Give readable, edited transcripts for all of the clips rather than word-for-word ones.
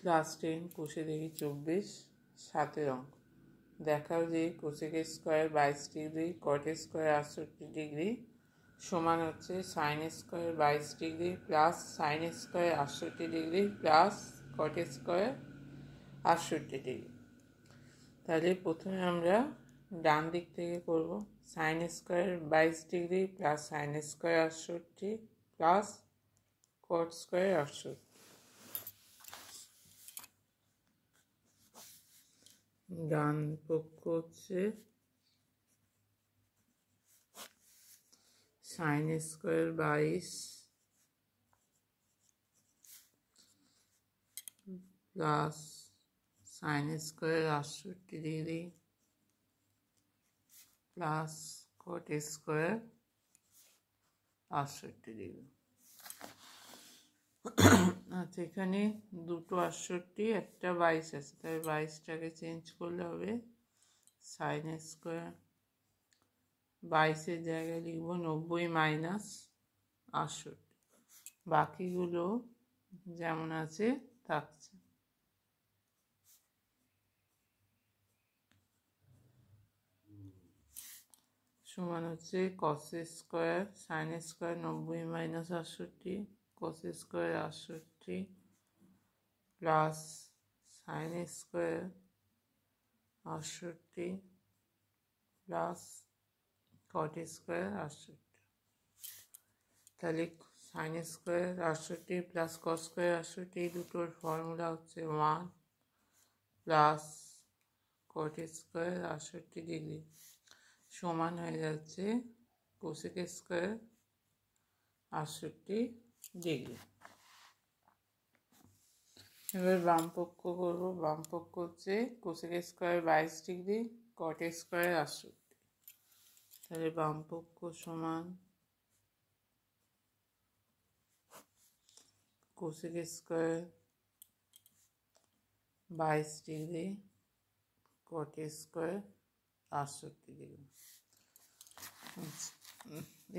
Class 10 কোষে দেখি 24 7 অঙ্ক। দেখাও যে কোসেকের স্কোয়ার 22 ডিগ্রি, কটের স্কোয়ার 68 ডিগ্রি সমান হচ্ছে sine square 22 degree plus sine square 68 degree plus কটের স্কোয়ার 68 ডিগ্রি। তাহলে প্রথমে আমরা ডান দিক থেকে করব। Sine square 22 degree plus sine square 68 plus cot square 68। ডান পক্ষ হচ্ছে sine square 22 plus sine square 68 degree plus cot square 68 degree. আচ্ছা, এখানে দুটো 68 একটা 22 আছে, তাই 22টাকে চেঞ্জ করলে হবে সাইন স্কোয়ার 22-এর জায়গায় লিখব 90 মাইনাস 68, বাকিগুলো যেমন আছে থাকছে। সমান হচ্ছে cos square sine square 90 minus 68 কস square 68 plus sine square 68 plus cot square 68। তাহলে sign square 68 plus cos square 68 এই দুটোর ফর্মুলা হচ্ছে 1 প্লাস কট স্কোয়ার 68 ডিগ্রি সমান হয়ে যাচ্ছে কোসেক স্কোয়ার 68 ডিগ্রি। এবার বাম পক্ষ করব। বাম পক্ষ হচ্ছে কোসেক স্কোয়ার 22 ডিগ্রি কট স্কোয়ার 68। তাহলে বাম পক্ষ সমান কোসেক স্কোয়ার 22 ডিগ্রি কট স্কোয়ার 68 ডিগ্রি।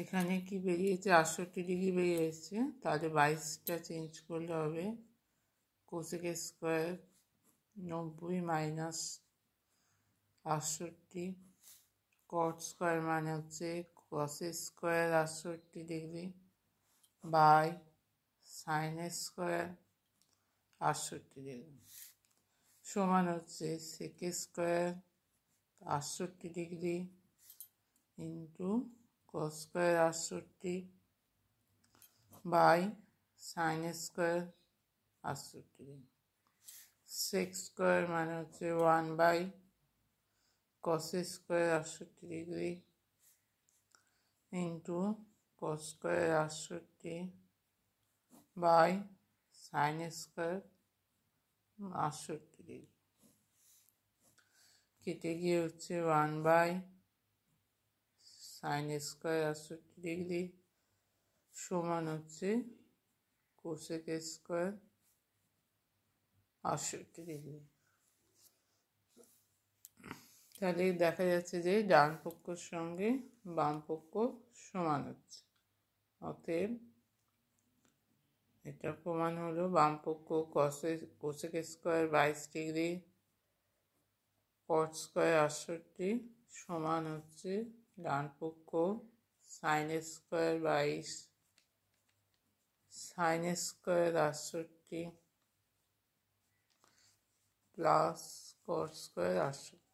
এখানে কি বেরিয়েছে 68 ডিগ্রি বেরিয়ে এসছে, তাহলে 22টা চেঞ্জ করলে হবে cosec square 90 minus 68 cot square মানে হচ্ছে cos square 68 degree by sine square 68 degree সমান হচ্ছে sec square 68 degree into cos square 68 by sine square 68 degree. Sec square মানে হচ্ছে 1 by cos square 68 degree into cos square 68 by sine square 68 degree. কেটে গিয়ে হচ্ছে 1 by sine square 68 degree সমান হচ্ছে cosec square 68 degree. তাহলে দেখা যাচ্ছে যে ডান পক্ষের সঙ্গে বাম পক্ষ সমান হচ্ছে। অতএব এটা প্রমাণ হলো বাম পক্ষ কোসেক স্কোয়ার 22 ডিগ্রি কট স্কোয়ার 68 সমান হচ্ছে ডান পক্ষ sign square 22 sign square 68 plus cot square 68।